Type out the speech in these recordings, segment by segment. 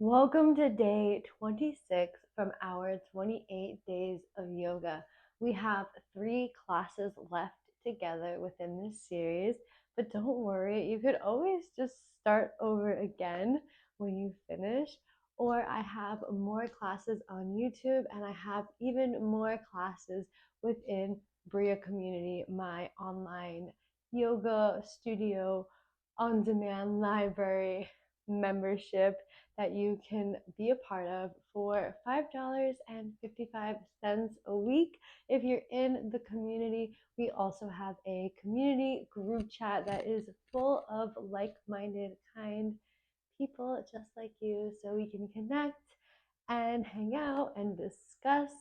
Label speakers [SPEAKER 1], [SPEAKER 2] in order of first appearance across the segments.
[SPEAKER 1] Welcome to day 26 from our 28 days of yoga. We have 3 classes left together within this series, but don't worry, you could always just start over again when you finish. Or I have more classes on YouTube, and I have even more classes within Brya Community, my online yoga studio on demand library membership that you can be a part of for $5.55 a week. If you're in the community, we also have a community group chat that is full of like-minded, kind people just like you, so we can connect and hang out and discuss.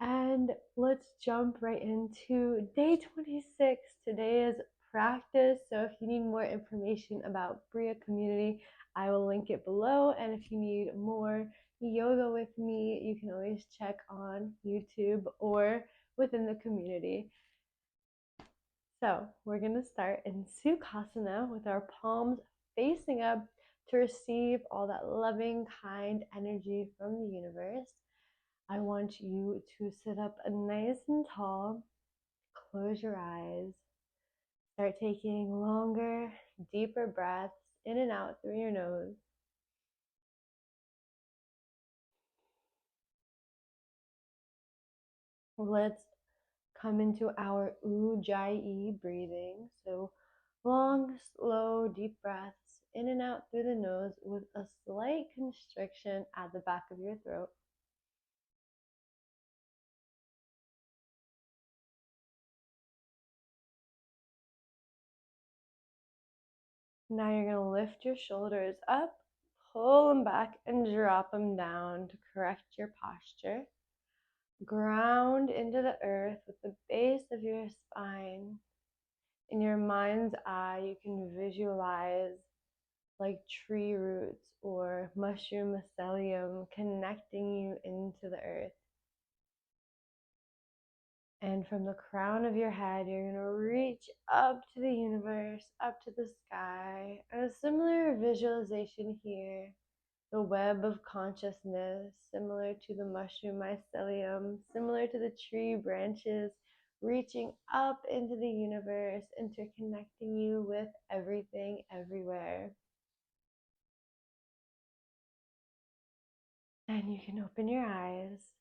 [SPEAKER 1] And let's jump right into day 26. Today is practice. So if you need more information about Brya Community, I will link it below. And if you need more yoga with me, you can always check on YouTube or within the community. So we're going to start in Sukhasana with our palms facing up to receive all that loving, kind energy from the universe. I want you to sit up nice and tall, close your eyes, start taking longer, deeper breaths in and out through your nose. Let's come into our Ujjayi breathing. So long, slow, deep breaths in and out through the nose with a slight constriction at the back of your throat. Now you're going to lift your shoulders up, pull them back, and drop them down to correct your posture. Ground into the earth with the base of your spine. In your mind's eye, you can visualize like tree roots or mushroom mycelium connecting you into the earth. And from the crown of your head, you're going to reach up to the universe, up to the sky. And a similar visualization here, the web of consciousness, similar to the mushroom mycelium, similar to the tree branches, reaching up into the universe, interconnecting you with everything, everywhere. And you can open your eyes.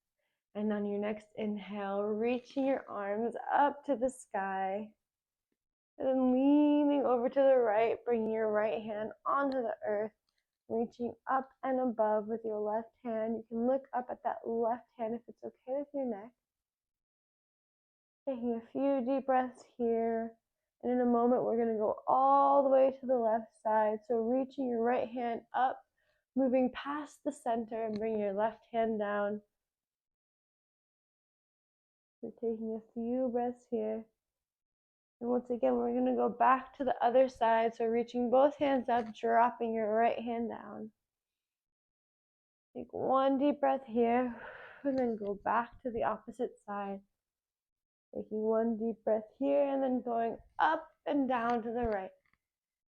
[SPEAKER 1] And on your next inhale, reaching your arms up to the sky. And then leaning over to the right, bringing your right hand onto the earth, reaching up and above with your left hand. You can look up at that left hand if it's okay with your neck. Taking a few deep breaths here. And in a moment, we're going to go all the way to the left side. So reaching your right hand up, moving past the center, and bring your left hand down. We're taking a few breaths here. And once again, we're going to go back to the other side. So reaching both hands up, dropping your right hand down. Take one deep breath here, and then go back to the opposite side. Taking one deep breath here, and then going up and down to the right.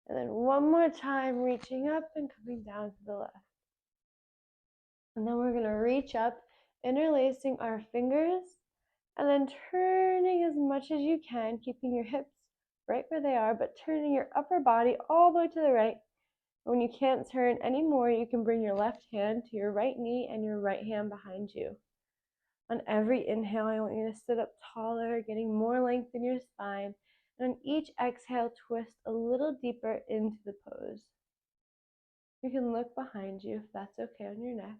[SPEAKER 1] And then one more time, reaching up and coming down to the left. And then we're going to reach up, interlacing our fingers, and then turning as much as you can, keeping your hips right where they are, but turning your upper body all the way to the right. When you can't turn anymore, you can bring your left hand to your right knee and your right hand behind you. On every inhale, I want you to sit up taller, getting more length in your spine. And on each exhale, twist a little deeper into the pose. You can look behind you if that's okay on your neck.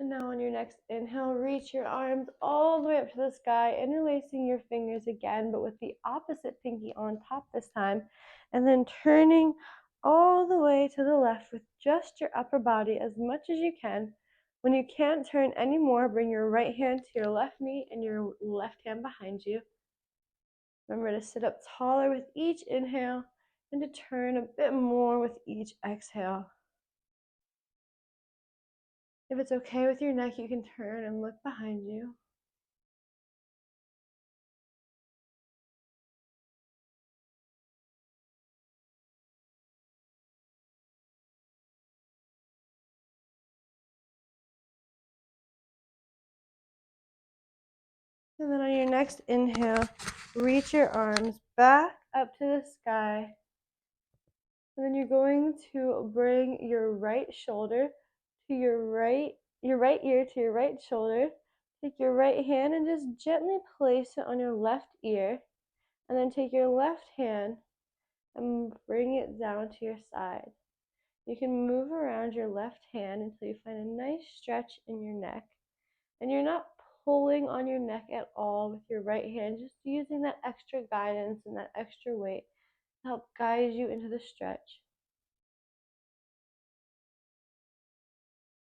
[SPEAKER 1] And now on your next inhale, reach your arms all the way up to the sky, interlacing your fingers again, but with the opposite pinky on top this time. And then turning all the way to the left with just your upper body as much as you can. When you can't turn anymore, bring your right hand to your left knee and your left hand behind you. Remember to sit up taller with each inhale and to turn a bit more with each exhale. If it's okay with your neck, you can turn and look behind you. And then on your next inhale, reach your arms back up to the sky. And then you're going to bring your right shoulder to your right ear to your right shoulder. Take your right hand and just gently place it on your left ear. And then take your left hand and bring it down to your side. You can move around your left hand until you find a nice stretch in your neck. And you're not pulling on your neck at all with your right hand, just using that extra guidance and that extra weight to help guide you into the stretch.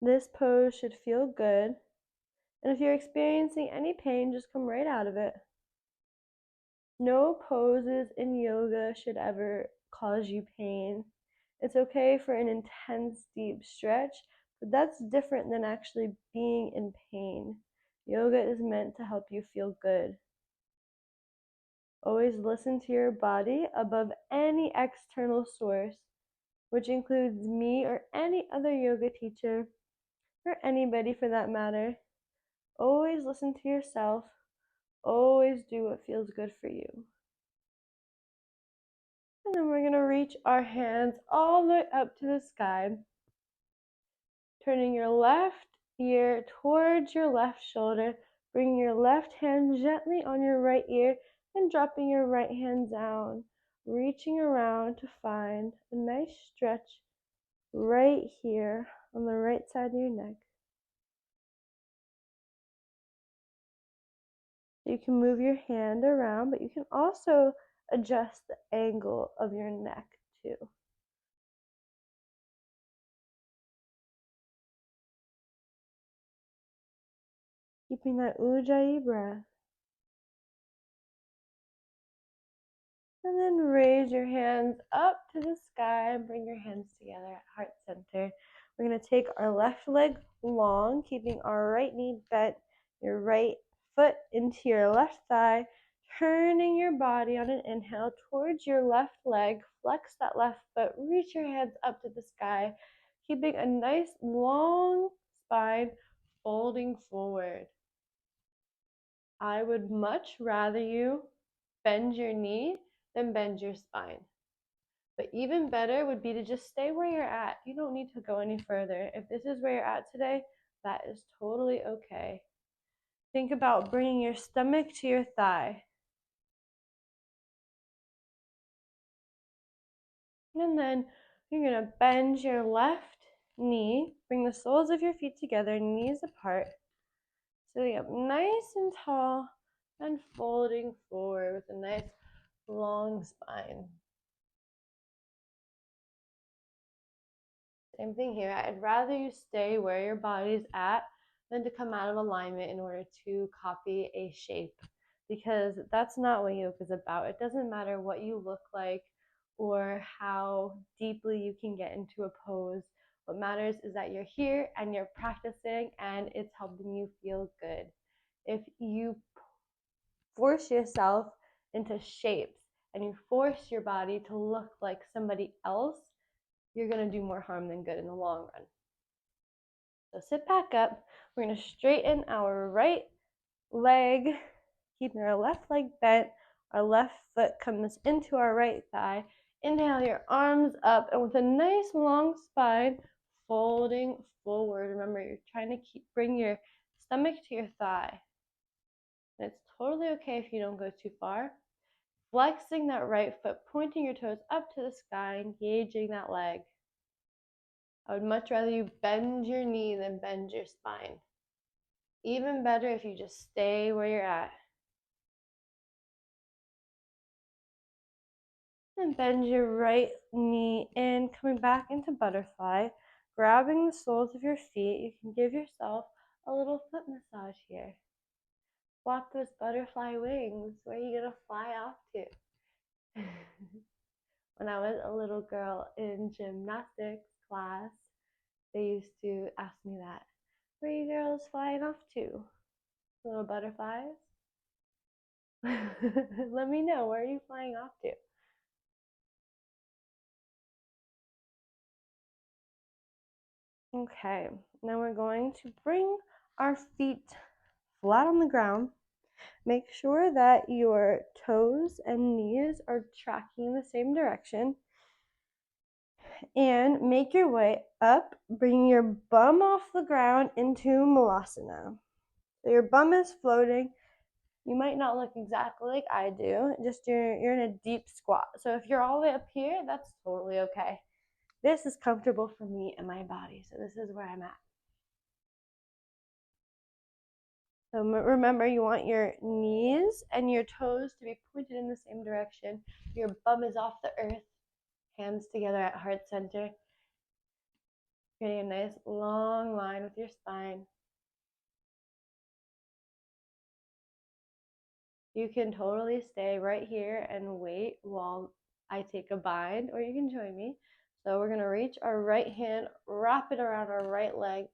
[SPEAKER 1] This pose should feel good. And if you're experiencing any pain, just come right out of it. No poses in yoga should ever cause you pain. It's okay for an intense, deep stretch, but that's different than actually being in pain. Yoga is meant to help you feel good. Always listen to your body above any external source, which includes me or any other yoga teacher, or anybody for that matter. Always listen to yourself. Always do what feels good for you. And then we're going to reach our hands all the way up to the sky, turning your left ear towards your left shoulder, bringing your left hand gently on your right ear, and dropping your right hand down, reaching around to find a nice stretch right here on the right side of your neck. You can move your hand around, but you can also adjust the angle of your neck too. Keeping that Ujjayi breath. And then raise your hands up to the sky and bring your hands together at heart center. We're going to take our left leg long, keeping our right knee bent, your right foot into your left thigh, turning your body on an inhale towards your left leg. Flex that left foot, reach your hands up to the sky, keeping a nice long spine, folding forward. I would much rather you bend your knee then bend your spine. But even better would be to just stay where you're at. You don't need to go any further. If this is where you're at today, that is totally okay. Think about bringing your stomach to your thigh. And then you're going to bend your left knee. Bring the soles of your feet together, knees apart. Sitting up nice and tall and folding forward with a nice long spine. Same thing here. I'd rather you stay where your body's at than to come out of alignment in order to copy a shape, because that's not what yoga is about. It doesn't matter what you look like or how deeply you can get into a pose. What matters is that you're here and you're practicing and it's helping you feel good. If you force yourself into shapes and you force your body to look like somebody else, you're going to do more harm than good in the long run. So sit back up. We're going to straighten our right leg, keeping our left leg bent. Our left foot comes into our right thigh. Inhale your arms up, and with a nice long spine, folding forward. Remember, you're trying to bring your stomach to your thigh. And it's totally okay if you don't go too far. Flexing that right foot, pointing your toes up to the sky, engaging that leg. I would much rather you bend your knee than bend your spine. Even better if you just stay where you're at. And bend your right knee in, coming back into butterfly, grabbing the soles of your feet. You can give yourself a little foot massage here. Flap those butterfly wings. Where are you going to fly off to? When I was a little girl in gymnastics class, they used to ask me that. Where are you girls flying off to? Little butterflies? Let me know. Where are you flying off to? Okay, now we're going to bring our feet flat on the ground. Make sure that your toes and knees are tracking the same direction. And make your way up, bringing your bum off the ground into Malasana. So your bum is floating. You might not look exactly like I do, just you're in a deep squat. So if you're all the way up here, that's totally okay. This is comfortable for me and my body, so this is where I'm at. So remember, you want your knees and your toes to be pointed in the same direction. Your bum is off the earth, hands together at heart center. Getting a nice long line with your spine. You can totally stay right here and wait while I take a bind, or you can join me. So we're gonna reach our right hand, wrap it around our right leg,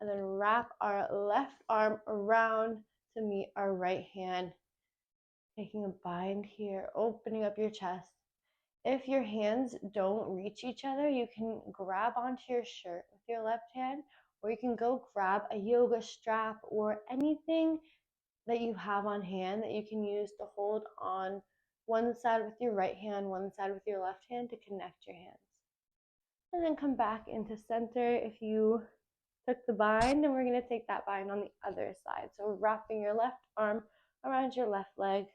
[SPEAKER 1] and then wrap our left arm around to meet our right hand. Taking a bind here, opening up your chest. If your hands don't reach each other, you can grab onto your shirt with your left hand, or you can go grab a yoga strap or anything that you have on hand that you can use to hold on one side with your right hand, one side with your left hand to connect your hands. And then come back into center if you took the bind, and we're going to take that bind on the other side. So we're wrapping your left arm around your left leg,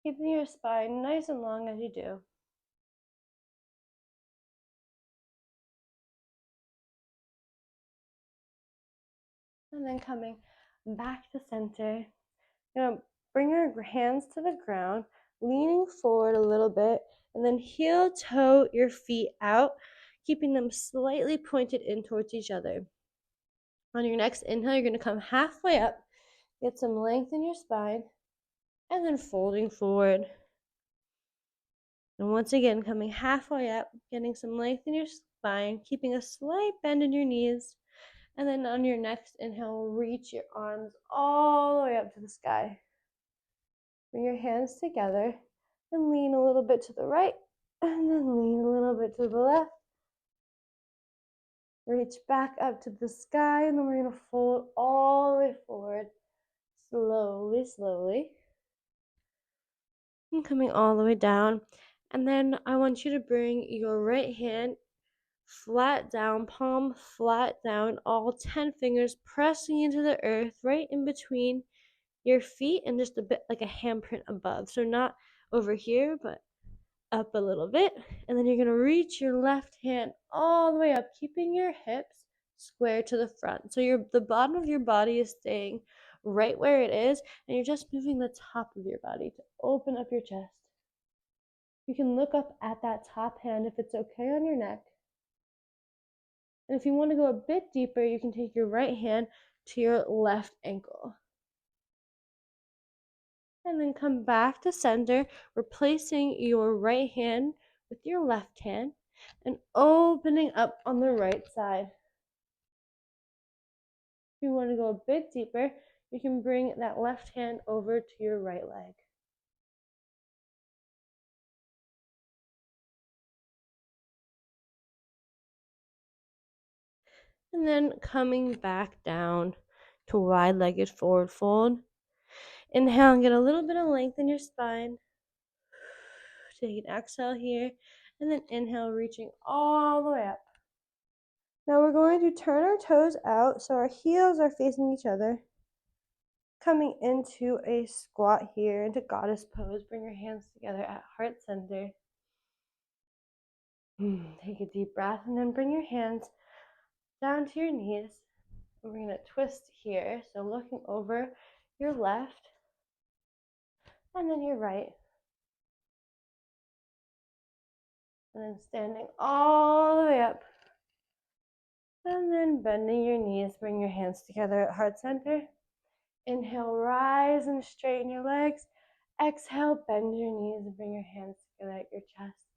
[SPEAKER 1] keeping your spine nice and long as you do. And then coming back to center, you're going to bring your hands to the ground, leaning forward a little bit, and then heel toe your feet out, keeping them slightly pointed in towards each other. On your next inhale, you're going to come halfway up, get some length in your spine, and then folding forward. And once again, coming halfway up, getting some length in your spine, keeping a slight bend in your knees. And then on your next inhale, reach your arms all the way up to the sky. Bring your hands together and lean a little bit to the right, and then lean a little bit to the left. Reach back up to the sky, and then we're going to fold all the way forward, slowly, slowly. And coming all the way down. And then I want you to bring your right hand flat down, palm flat down, all 10 fingers pressing into the earth right in between your feet and just a bit like a handprint above. So not over here, but up a little bit. And then you're going to reach your left hand all the way up, keeping your hips square to the front. So the bottom of your body is staying right where it is, and you're just moving the top of your body to open up your chest. You can look up at that top hand if it's okay on your neck. And if you want to go a bit deeper, you can take your right hand to your left ankle. And then come back to center, replacing your right hand with your left hand and opening up on the right side. If you want to go a bit deeper, you can bring that left hand over to your right leg. And then coming back down to wide-legged forward fold. Inhale and get a little bit of length in your spine. Take an exhale here, and then inhale, reaching all the way up. Now we're going to turn our toes out so our heels are facing each other. Coming into a squat here, into goddess pose. Bring your hands together at heart center. Take a deep breath, and then bring your hands down to your knees. And we're going to twist here. So looking over your left, and then your right. And then standing all the way up. And then bending your knees, bring your hands together at heart center. Inhale, rise and straighten your legs. Exhale, bend your knees and bring your hands together at your chest.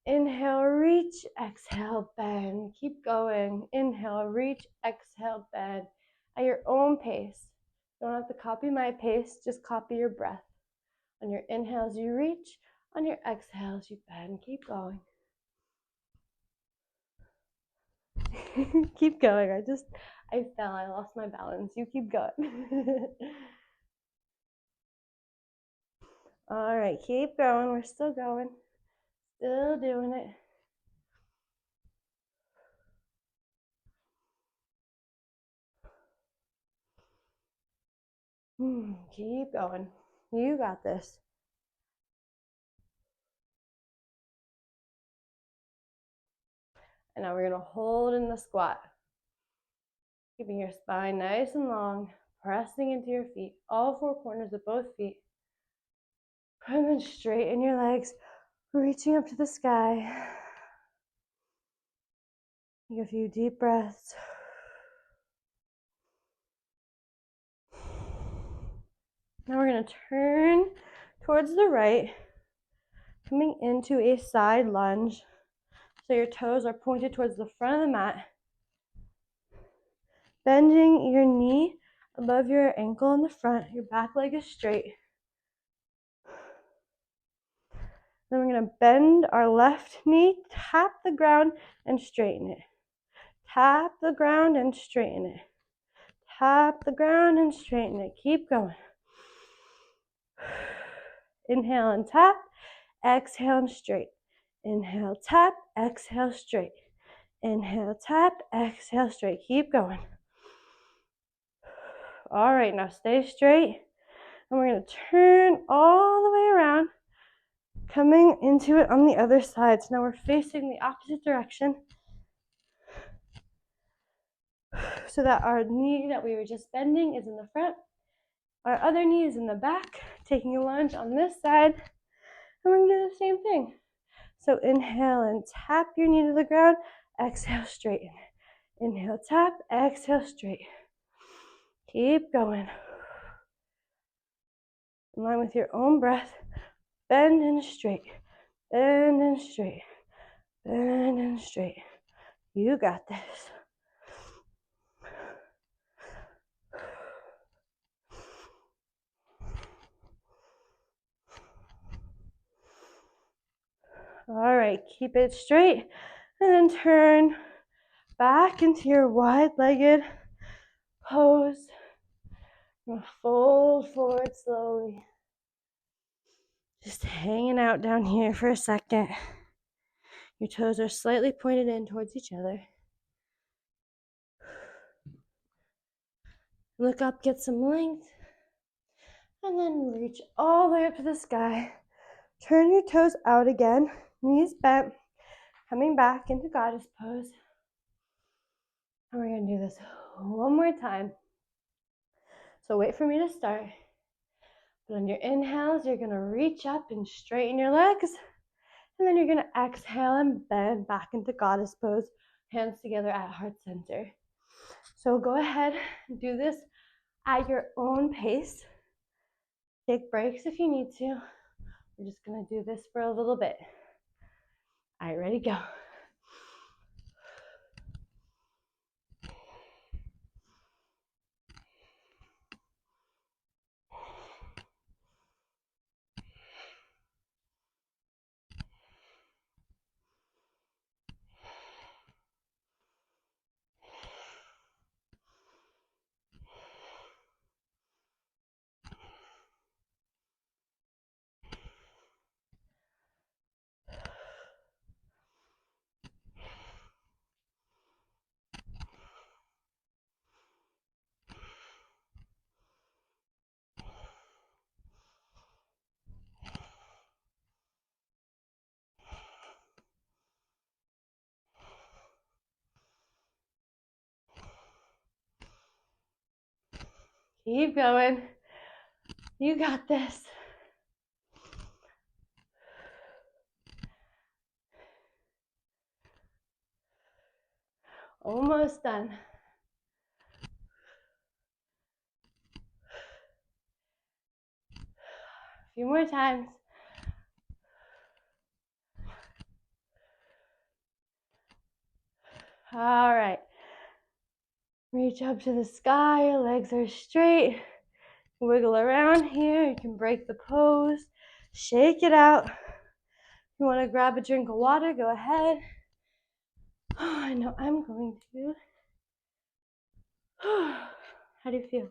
[SPEAKER 1] Inhale, reach. Exhale, bend. Keep going. Inhale, reach. Exhale, bend. At your own pace. You don't have to copy my pace, just copy your breath. On your inhales, you reach. On your exhales, you bend. Keep going. Keep going. I fell. I lost my balance. You keep going. All right, keep going. We're still going. Still doing it. Keep going. You got this. And now we're going to hold in the squat. Keeping your spine nice and long, pressing into your feet, all four corners of both feet. And then straighten your legs, reaching up to the sky. Take a few deep breaths. Now we're going to turn towards the right, coming into a side lunge. So your toes are pointed towards the front of the mat. Bending your knee above your ankle in the front. Your back leg is straight. Then we're going to bend our left knee, tap the ground, and straighten it. Tap the ground and straighten it. Tap the ground and straighten it. Keep going. Inhale and tap. Exhale and straight. Inhale, tap. Exhale, straight. Inhale, tap. Exhale, straight. Keep going. All right, now stay straight. And we're going to turn all the way around, coming into it on the other side. So now we're facing the opposite direction so that our knee that we were just bending is in the front. Our other knee is in the back, taking a lunge on this side. And we're going to do the same thing. So inhale and tap your knee to the ground. Exhale, straighten. Inhale, tap. Exhale, straight. Keep going. In line with your own breath. Bend and straight. Bend and straight. Bend and straight. You got this. All right, keep it straight and then turn back into your wide-legged pose. Fold forward slowly. Just hanging out down here for a second. Your toes are slightly pointed in towards each other. Look up, get some length, and then reach all the way up to the sky. Turn your toes out again, knees bent, coming back into goddess pose. And we're going to do this one more time. So wait for me to start. But on your inhales, you're going to reach up and straighten your legs. And then you're going to exhale and bend back into goddess pose, hands together at heart center. So go ahead and do this at your own pace. Take breaks if you need to. We're just going to do this for a little bit. All right, ready, go. Keep going. You got this. Almost done. A few more times. All right. Reach up to the sky, your legs are straight. Wiggle around here. You can break the pose. Shake it out. If you want to grab a drink of water, go ahead. Oh, I know I'm going to. How do you feel?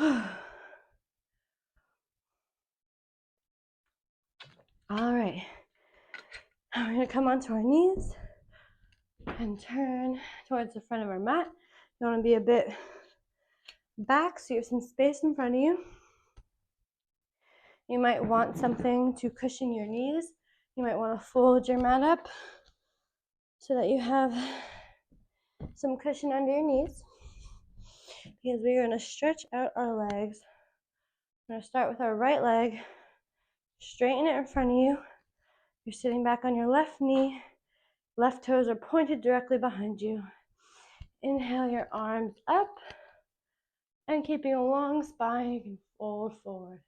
[SPEAKER 1] All right. Now we're going to come onto our knees and turn towards the front of our mat. You want to be a bit back so you have some space in front of you. You might want something to cushion your knees. You might want to fold your mat up so that you have some cushion under your knees, because we're going to stretch out our legs. We're going to start with our right leg. Straighten it in front of you. You're sitting back on your left knee. Left toes are pointed directly behind you. Inhale your arms up, and keeping a long spine, you can fold forward.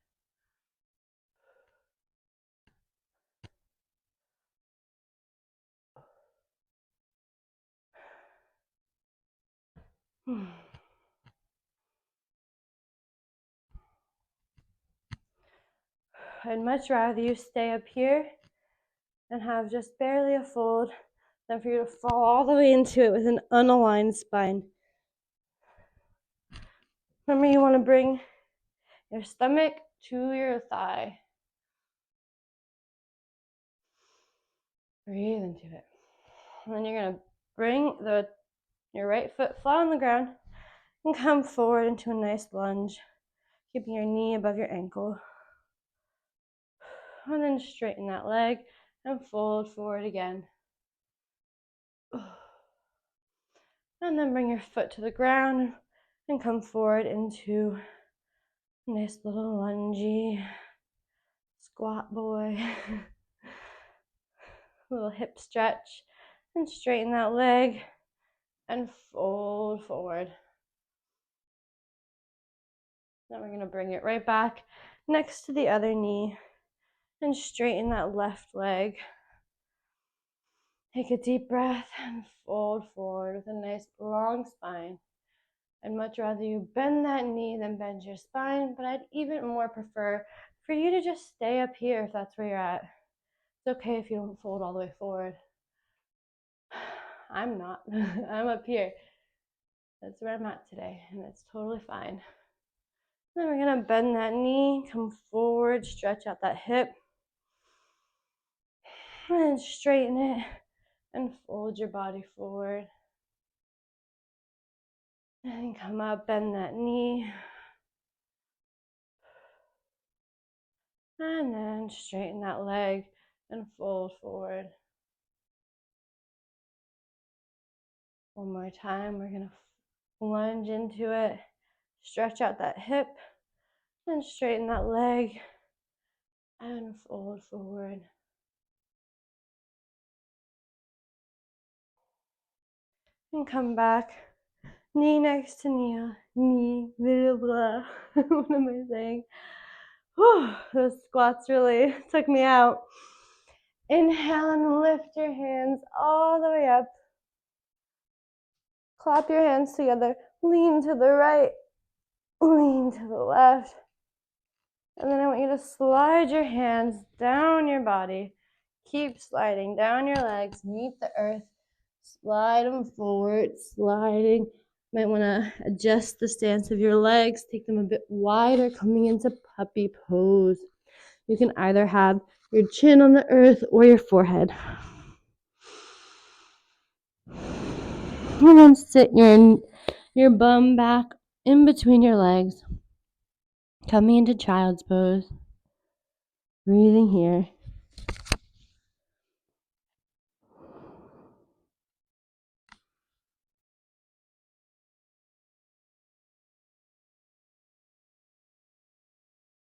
[SPEAKER 1] I'd much rather you stay up here and have just barely a fold than for you to fall all the way into it with an unaligned spine. Remember, you want to bring your stomach to your thigh. Breathe into it. And then you're going to bring your right foot flat on the ground and come forward into a nice lunge, keeping your knee above your ankle. And then straighten that leg and fold forward again. And then bring your foot to the ground and come forward into a nice little lungy squat boy. Little hip stretch, and straighten that leg and fold forward. Now we're going to bring it right back next to the other knee and straighten that left leg. Take a deep breath and fold forward with a nice long spine. I'd much rather you bend that knee than bend your spine, but I'd even more prefer for you to just stay up here if that's where you're at. It's okay if you don't fold all the way forward. I'm not. I'm up here. That's where I'm at today, and it's totally fine. Then we're going to bend that knee, come forward, stretch out that hip, and straighten it and fold your body forward. And come up, bend that knee, and then straighten that leg and fold forward. One more time, we're going to lunge into it, stretch out that hip, and straighten that leg and fold forward. And come back, knee next to knee, blah, blah. What am I saying? Whew, those squats really took me out. Inhale and lift your hands all the way up. Clap your hands together. Lean to the right, lean to the left. And then I want you to slide your hands down your body. Keep sliding down your legs. Meet the earth. Slide them forward, sliding. Might want to adjust the stance of your legs. Take them a bit wider, coming into puppy pose. You can either have your chin on the earth or your forehead. And then sit your bum back in between your legs. Coming into child's pose. Breathing here.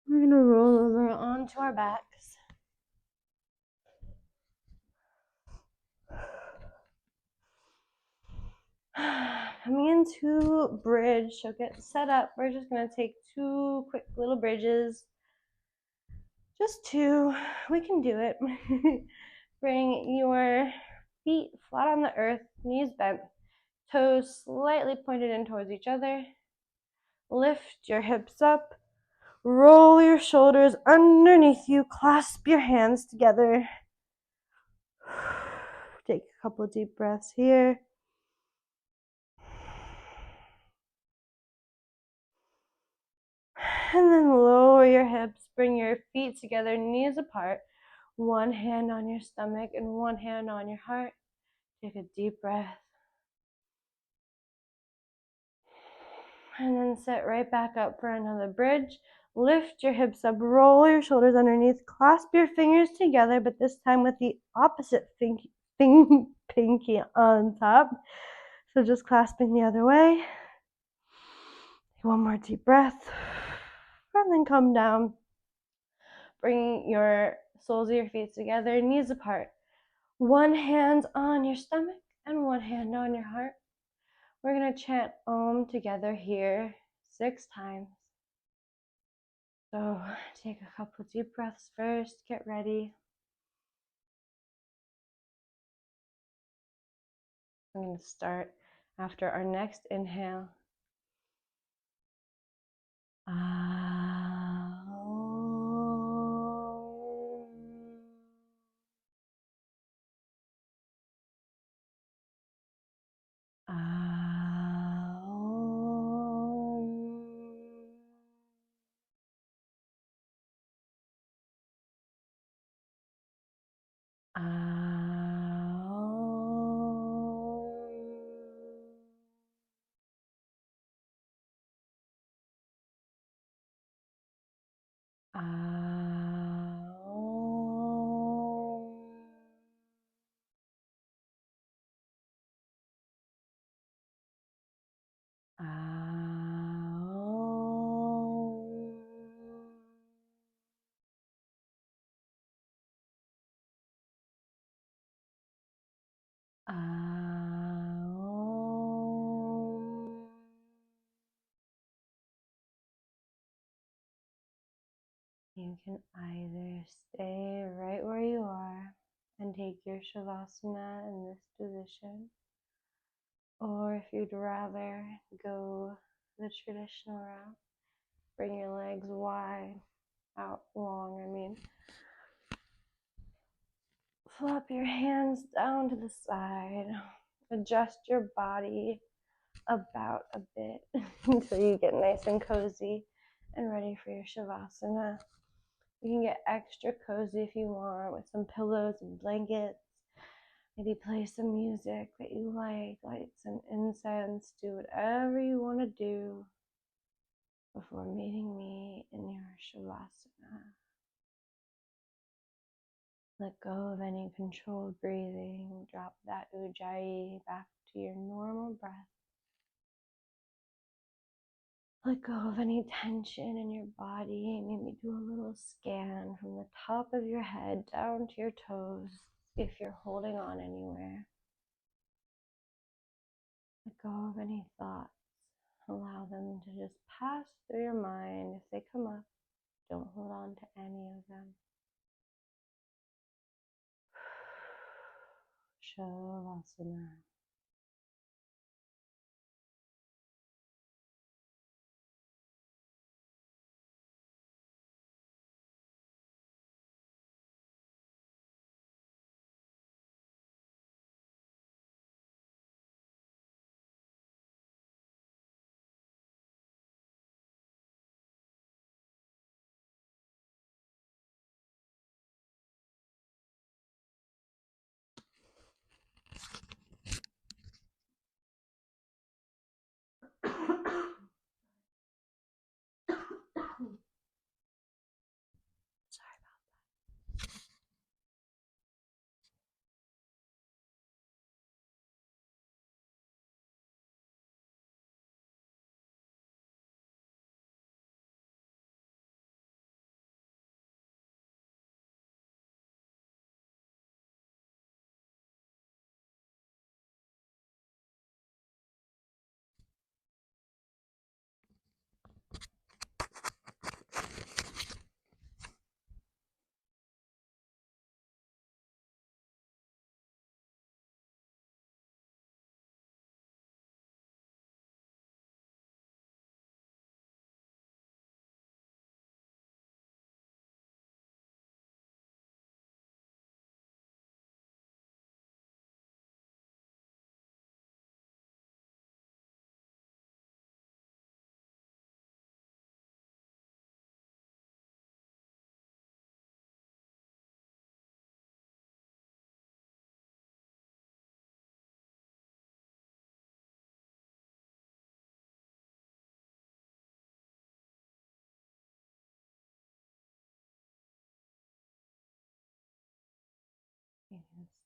[SPEAKER 1] We're going to roll over onto our backs. Coming into bridge, so get set up. We're just going to take 2 quick little bridges. Just 2. We can do it. Bring your feet flat on the earth, knees bent, toes slightly pointed in towards each other. Lift your hips up. Roll your shoulders underneath you. Clasp your hands together. Take a couple deep breaths here. And then lower your hips, bring your feet together, knees apart, one hand on your stomach and one hand on your heart. Take a deep breath. And then sit right back up for another bridge. Lift your hips up, roll your shoulders underneath, clasp your fingers together, but this time with the opposite pinky on top. So just clasping the other way. One more deep breath. And then come down. Bring your soles of your feet together, knees apart. One hand on your stomach and one hand on your heart. We're going to chant Om together here 6 times. So take a couple deep breaths first. Get ready. I'm going to start after our next inhale. You can either stay right where you are and take your Shavasana in this position, or if you'd rather go the traditional route, bring your legs wide, out long, flop your hands down to the side, adjust your body about a bit until you get nice and cozy and ready for your Shavasana. You can get extra cozy if you want with some pillows and blankets. Maybe play some music that you like, light some incense, do whatever you want to do before meeting me in your Shavasana. Let go of any controlled breathing. Drop that ujjayi back to your normal breath. Let go of any tension in your body. Maybe do a little scan from the top of your head down to your toes. See if you're holding on anywhere. Let go of any thoughts. Allow them to just pass through your mind. If they come up, don't hold on to any of them. Shavasana.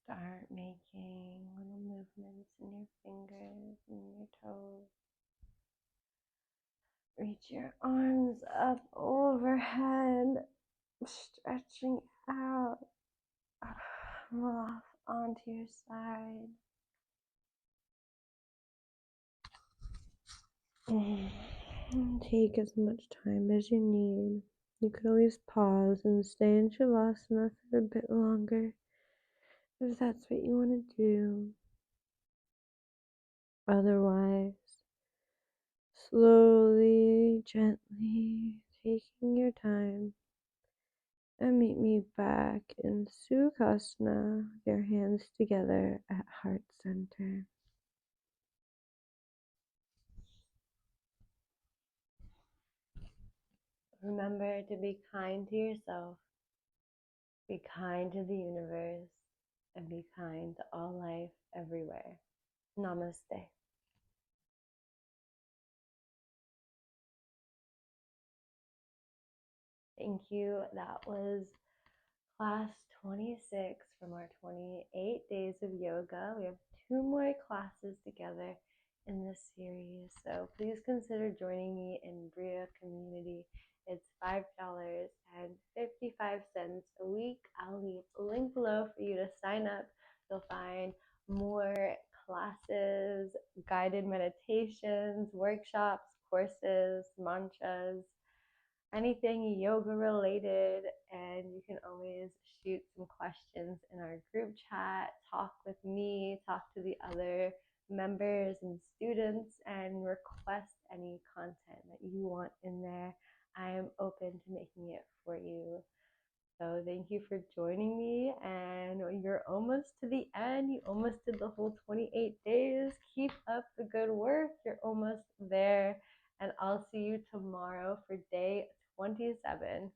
[SPEAKER 1] start making little movements in your fingers and your toes. Reach your arms up overhead, stretching out, off onto your side. Take as much time as you need. You could always pause and stay in Shavasana for a bit longer if that's what you want to do. Otherwise, slowly, gently, taking your time, and meet me back in Sukhasana with your hands together at heart center. Remember to be kind to yourself, be kind to the universe, and be kind to all life everywhere. Namaste. Thank you. That was class 26 from our 28 days of yoga. We have 2 more classes together in this series, so please consider joining me in Brya community. It's $5.55 a week. I'll leave a link below for you to sign up. You'll find more classes, guided meditations, workshops, courses, mantras, anything yoga related, and you can always shoot some questions in our group chat, talk with me, talk to the other members and students, and request any content that you want in there. I am open to making it for you. So thank you for joining me, and you're almost to the end. You almost did the whole 28 days. Keep up the good work. You're almost there, and I'll see you tomorrow for day 27.